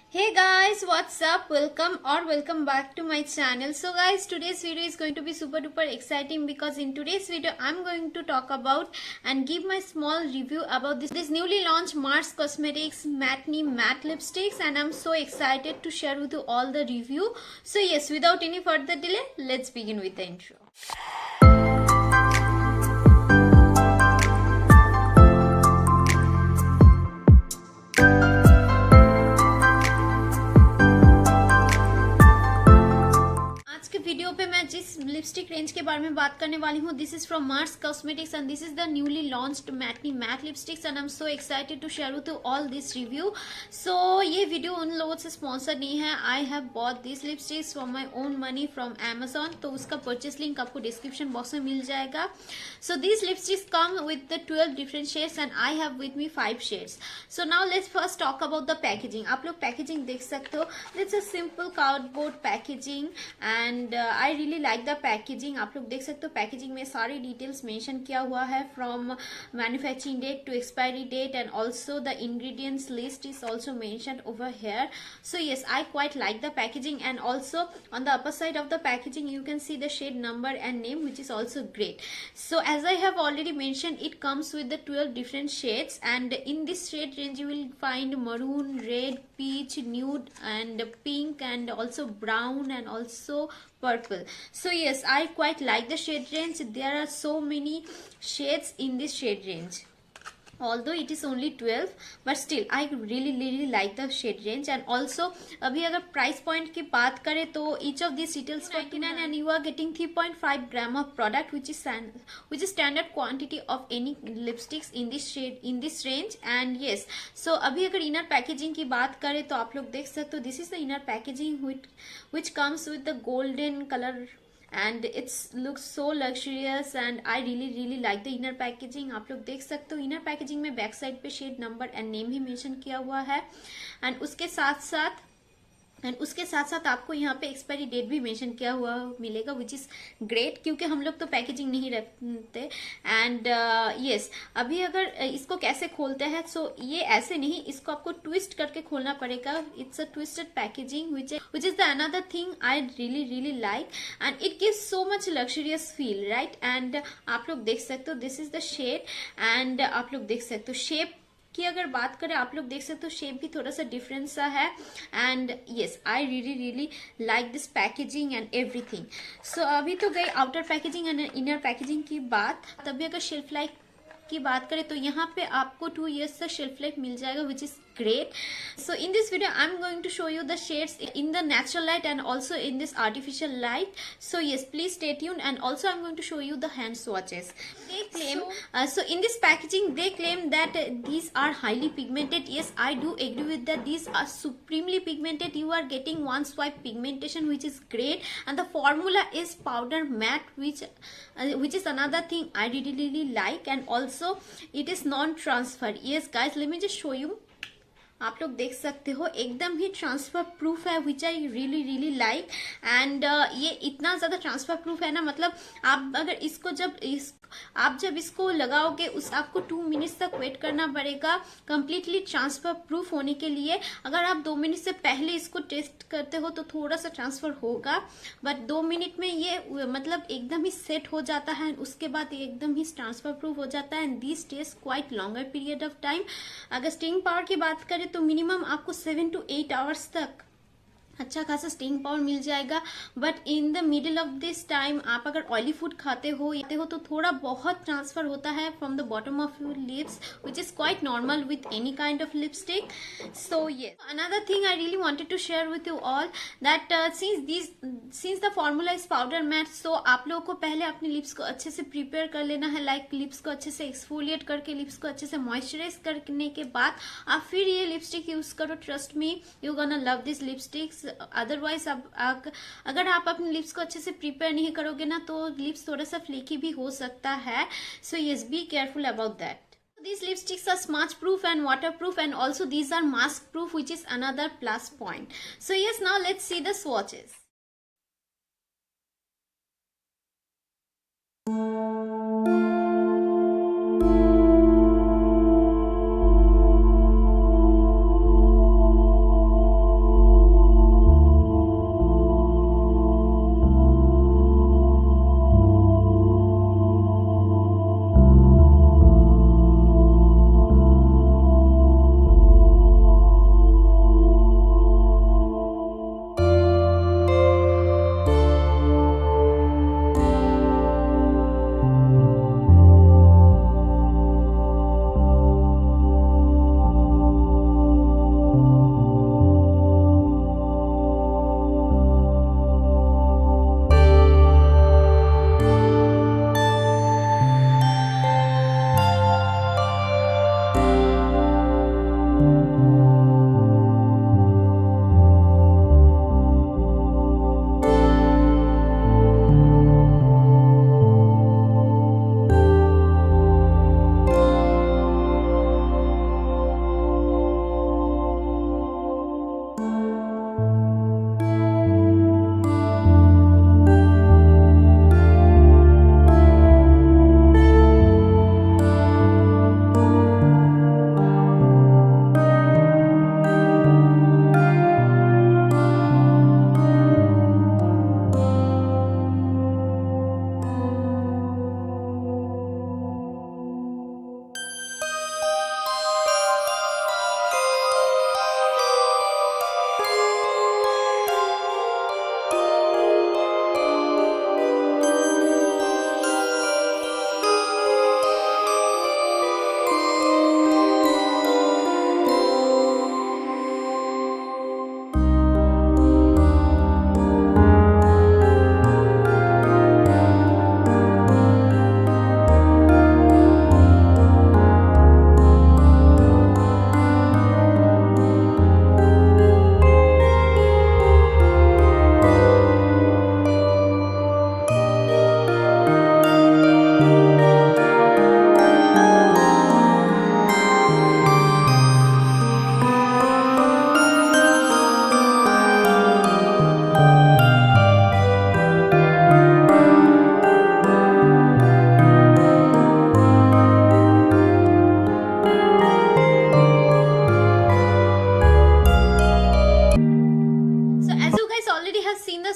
Hey guys, what's up? Welcome back to my channel. So guys, today's video is going to be super duper exciting because in today's video I'm going to talk about and give my small review about this newly launched Mars Cosmetics Matte Matte Lipsticks, and I'm so excited to share with you all the review. So yes, without any further delay, let's begin with the intro. Video पे मैं जिस lipstick range के बारे में बात करने वाली हूँ, this is from Mars cosmetics and this is the newly launched matinee matte lipsticks and I am so excited to share with you all this review. So ये वीडियो उन लोगों से स्पॉन्सर नहीं है. I have bought this lipsticks from my own money from Amazon, तो उसका purchase link आपको डिस्क्रिप्शन बॉक्स में मिल जाएगा. So this lipsticks come with the 12 different shades and I have with me 5 shades. So now let's first talk about the packaging. आप लोग packaging देख सकते हो. It's a simple cardboard packaging and I really like the packaging. आप लोग देख सकते हो पैकेजिंग में सारी डिटेल्स मेंशन किया हुआ है from manufacturing date to expiry date and also the ingredients list is also mentioned over here. So yes, I quite like the packaging, and also on the upper side of the packaging you can see the shade number and name, which is also great. So as I have already mentioned, it comes with the 12 different shades, and in this shade range you will find maroon, red, peach, nude and pink and also brown and also purple. So yes, I quite like the shade range. There are so many shades in this shade range. Although it is only 12, but still I really like the shade range. And also अभी अगर price point की बात करें तो each of these retails for 99 and you are getting 3.5 gram of product, which is standard quantity of any lipsticks in this shade in this range. And yes, so अभी अगर inner packaging की बात करें तो आप लोग देख सकते हो, this is the inner packaging which comes with the golden color and it's looks so luxurious and I really like the inner packaging. आप लोग देख सकते हो इनर पैकेजिंग में बैक साइड पे शेड नंबर एंड नेम ही mention किया हुआ है. एंड उसके साथ साथ आपको यहाँ पे एक्सपायरी डेट भी मेंशन किया हुआ मिलेगा, विच इज ग्रेट, क्योंकि हम लोग तो पैकेजिंग नहीं रखते. एंड यस, अभी अगर इसको कैसे खोलते हैं, सो ये ऐसे नहीं, इसको आपको ट्विस्ट करके खोलना पड़ेगा. It's a twisted packaging which is the another thing I really like and it gives so much luxurious feel, right. And आप लोग देख सकते हो this is the shade and आप लोग देख सकते हो शेप की अगर बात करें, आप लोग देख सकते हो शेप भी थोड़ा सा डिफरेंट सा है. And yes, I really like this packaging and everything. So अभी तो गई outer packaging and inner packaging की बात. तभी अगर शेल्फ लाइफ की बात करें तो यहाँ पे आपको 2 years का शेल्फ लाइफ मिल जाएगा, which is great. So in this video I'm going to show you the shades in the natural light and also in this artificial light. So yes, please stay tuned. And also I'm going to show you the hand swatches. They claim so in this packaging they claim that these are highly pigmented. Yes, I do agree with that. These are supremely pigmented. You are getting one swipe pigmentation, which is great, and the formula is powder matte, which is another thing I really like. And also it is non-transfer. Yes guys, let me just show you. आप लोग देख सकते हो एकदम ही transfer proof है, विच आई really like. And ये इतना ज्यादा ट्रांसफर प्रूफ है ना, मतलब आप अगर इसको आप जब इसको लगाओगे आपको 2 मिनट्स तक वेट करना पड़ेगा कंप्लीटली ट्रांसफर प्रूफ होने के लिए. अगर आप 2 मिनट से पहले इसको टेस्ट करते हो तो थोड़ा सा ट्रांसफर होगा, बट 2 मिनट में ये मतलब एकदम ही सेट हो जाता है. उसके बाद ये एकदम ही ट्रांसफर प्रूफ हो जाता है. And this takes quite longer period of time. अगर स्टिंग पावर की बात करें तो मिनिमम आपको 7 to 8 आवर्स तक अच्छा खासा स्टिंग पावर मिल जाएगा. But in the middle of this time आप अगर ऑयली फूड खाते हो तो थोड़ा बहुत ट्रांसफर होता है from the bottom of your lips, which is quite normal with any kind of lipstick. So ये another thing I really wanted to share with you all that since the formula is powder matte, so आप लोगों को पहले अपने lips को अच्छे से prepare कर लेना है. लाइक लिप्स को अच्छे से एक्सफोलिएट करके लिप्स को अच्छे से मॉइस्चराइज करने के बाद आप फिर ये लिपस्टिक यूज करो. Trust me, you gonna love this lipsticks. Otherwise अगर आप अपने लिप्स को अच्छे से प्रिपेयर नहीं करोगे ना तो लिप्स थोड़ा सा फ्लेकी भी हो सकता है. So yes, be careful about that. These lipsticks are smudge proof and waterproof, and also these are mask proof, which is another plus point. So yes, now let's see the swatches.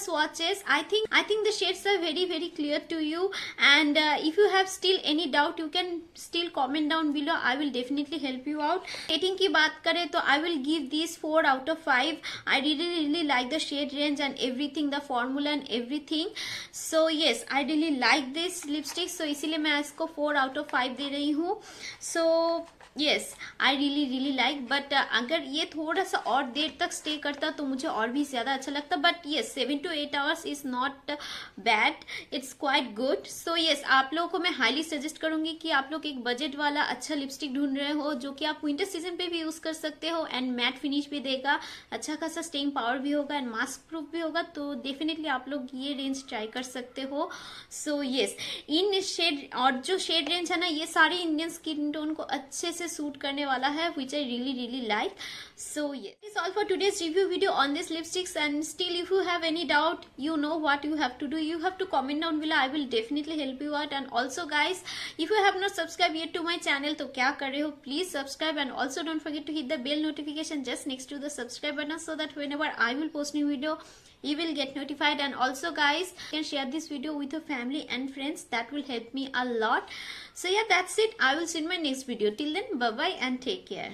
swatches. I think the shades are very clear to you, and if you have still any doubt, you can still comment down below. I will definitely help you out. Rating की बात करें तो I will give these 4 out of 5. I really like the shade range and everything, the formula and everything. So yes, I really like this lipstick. So इसीलिए मैं इसको 4 out of 5 दे रही हूँ. So yes, I really like. But अगर ये थोड़ा सा और देर तक स्टे करता तो मुझे और भी ज्यादा अच्छा लगता. But yes, 7 to 8 hours is not bad. It's quite good. So yes, आप लोगों को मैं हाईली सजेस्ट करूंगी कि आप लोग एक बजट वाला अच्छा लिपस्टिक ढूंढ रहे हो जो कि आप विंटर सीजन पे भी यूज कर सकते हो, एंड मैट फिनिश भी देगा, अच्छा खासा स्टेइंग पावर भी होगा, एंड मास्क प्रूफ भी होगा. तो डेफिनेटली आप लोग ये रेंज ट्राई कर सकते हो. सो यस, इन शेड और जो शेड रेंज है ना, ये सारे इंडियन स्किन टोन को अच्छे से सूट करने वाला है, which I really like. So yes, that's all for today's review video on this lipsticks. And still, if you have any doubt, you know what you have to do. You have to comment down below. I will definitely help you out. And also guys, if you have not subscribed yet to my channel, तो क्या कर रहे हो? Please subscribe, and also don't forget to hit the bell notification just next to the subscribe button, so that whenever I will post new video, you will get notified. And also guys, you can share this video with your family and friends. That will help me a lot. So yeah, that's it. I will see you in my next video. Till then, bye bye and take care.